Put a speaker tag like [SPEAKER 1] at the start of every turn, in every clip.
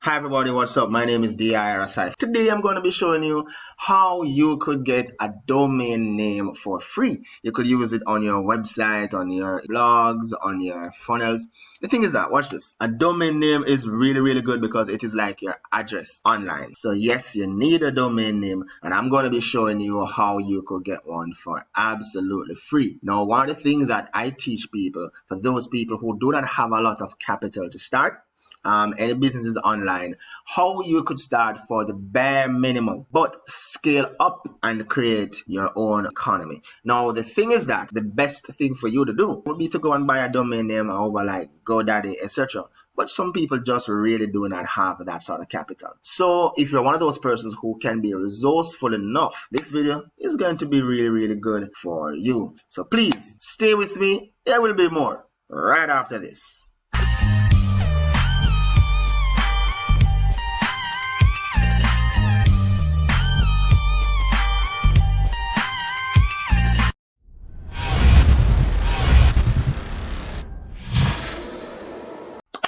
[SPEAKER 1] Hi everybody, what's up? My name is DIRSI. Today I'm going to be showing you how you could get a domain name for free. You could use it on your website, on your blogs, on your funnels. The thing is that, watch this. A domain name is really good because it is like your address online. So yes, you need a domain name, and I'm going to be showing you how you could get one for absolutely free. Now, one of the things that I teach people, for those people who do not have a lot of capital to start, any businesses online, how you could start for the bare minimum but scale up and create your own economy. Now the thing is that the best thing for you to do would be to go and buy a domain name over like GoDaddy, etc. But some people just really do not have that sort of capital. So if you're one of those persons who can be resourceful enough, this video is going to be really good for you. So please stay with me. There will be more right after this.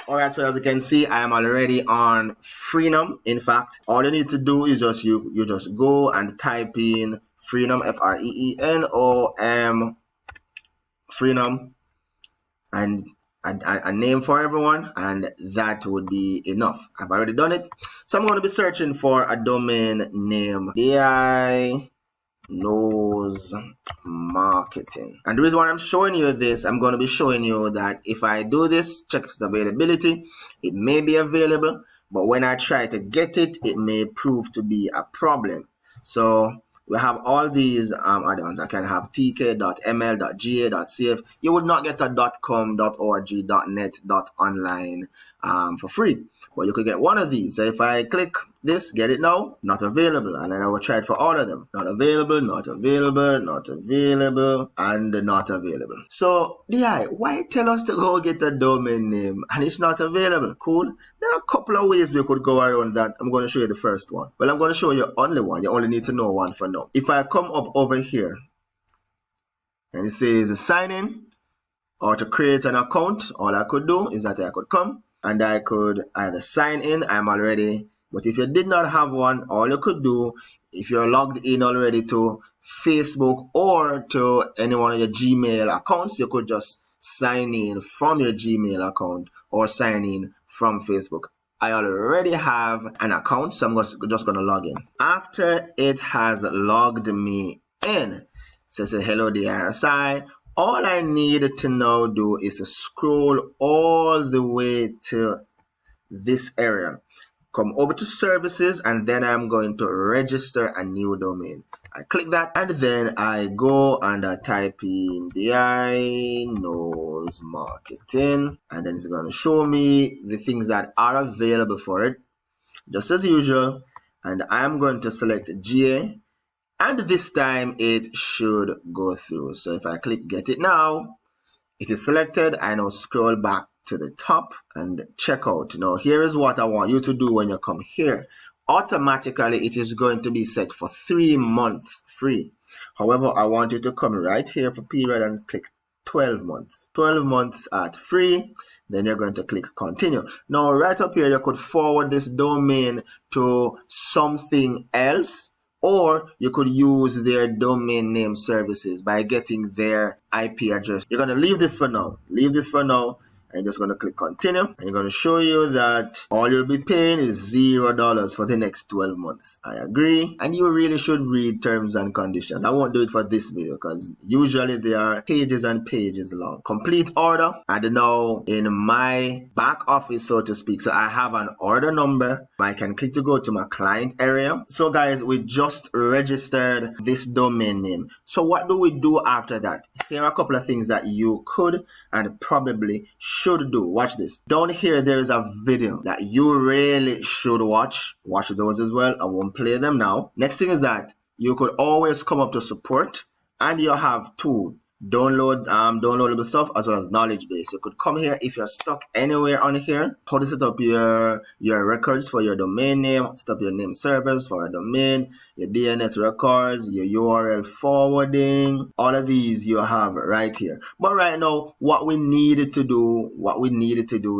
[SPEAKER 1] Alright, so as you can see, I am already on Freenom. In fact, all you need to do is you just go and type in Freenom, Freenom, Freenom, and a name for everyone, and that would be enough. I've already done it. So I'm going to be searching for a domain name. AI knows marketing. And the reason why I'm showing you this, I'm going to be showing you that if I do this, check its availability, it may be available, but when I try to get it, it may prove to be a problem. So we have all these other ones. I can have tk.ml.ga.cf. You would not get a .com, .org, .net, .online for free. But you could get one of these. So if I click this, get it now, not available. And then I will try it for all of them. Not available, not available, not available, and not available. So, DI, why tell us to go get a domain name and it's not available? Cool. There are a couple of ways we could go around that. I'm going to show you the first one. Well, I'm going to show you only one. You only need to know one for now. If I come up over here and it says sign in or to create an account, all I could do is that I could come and I could either sign in. I'm already, but if you did not have one, all you could do, if you're logged in already to Facebook or to any one of your Gmail accounts, you could just sign in from your Gmail account or sign in from Facebook. I already have an account, so I'm just going to log in. After it has logged me in, so say hello DRSI. All I need to now do is to scroll all the way to this area. Come over to services, and then I'm going to register a new domain. I click that, and then I go and I type in DI knows marketing, and then it's going to show me the things that are available for it, just as usual. And I'm going to select GA. And this time it should go through. So if I click get it now, it is selected. I now scroll back to the top and check out. Now here is what I want you to do when you come here. Automatically it is going to be set for 3 months free. However, I want you to come right here for period and click 12 months. 12 months at free. Then you're going to click continue. Now right up here, you could forward this domain to something else, or you could use their domain name services by getting their IP address. You're going to leave this for now. Leave this for now. And you're just going to click continue. And you're going to show you that all you'll be paying is $0 for the next 12 months. I agree. And you really should read terms and conditions. I won't do it for this video because usually they are pages and pages long. Complete order. And now in my back office, so to speak, so I have an order number. I can click to go to my client area. So guys, we just registered this domain name. So what do we do after that? Here are a couple of things that you could and probably should do. Watch this. Down here there is a video that you really should watch. Watch those as well. I won't play them now. Next thing is that you could always come up to support, and you have two downloadable stuff as well as knowledge base. You could come here if you're stuck anywhere on here. How to set up your records for your domain name, set up your name servers for a domain, your DNS records, your URL forwarding, all of these you have right here. But right now, what we needed to do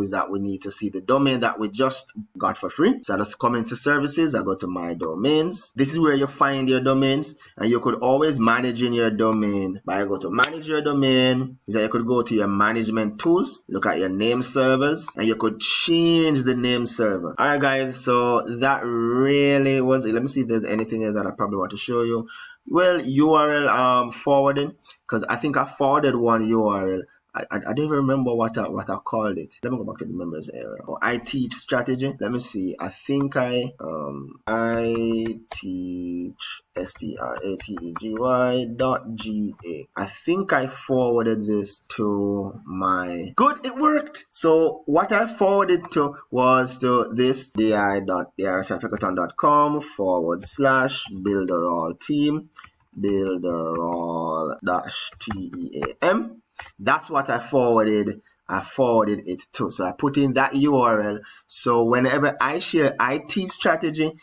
[SPEAKER 1] is that we need to see the domain that we just got for free. So I just come into services, I go to my domains. This is where you find your domains, and you could always manage in your domain by go to manage your domain. So you could go to your management tools, look at your name servers, and you could change the name server. All right, guys, so that really was it. Let me see if there's anything else that I probably want to show you. Well, URL forwarding, because I think I forwarded one URL. I don't even remember what I called it. Let me go back to the members area. Oh, I teach strategy. Let me see. I think I teach strategy.ga. I think I forwarded this to my good. It worked. So what I forwarded to was to this di.drsanficleton.com/builderall team builderall-team. That's what I forwarded it to. So I put in that URL. So whenever I share IT strategy,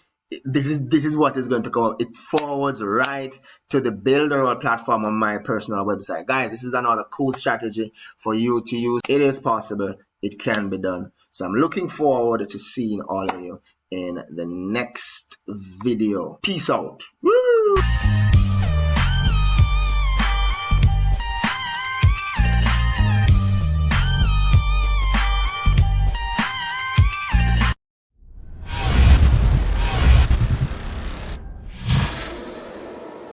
[SPEAKER 1] this is what is going to come. It forwards right to the BuilderAll platform on my personal website. Guys, this is another cool strategy for you to use. It is possible. It can be done. So I'm looking forward to seeing all of you in the next video. Peace out. Woo!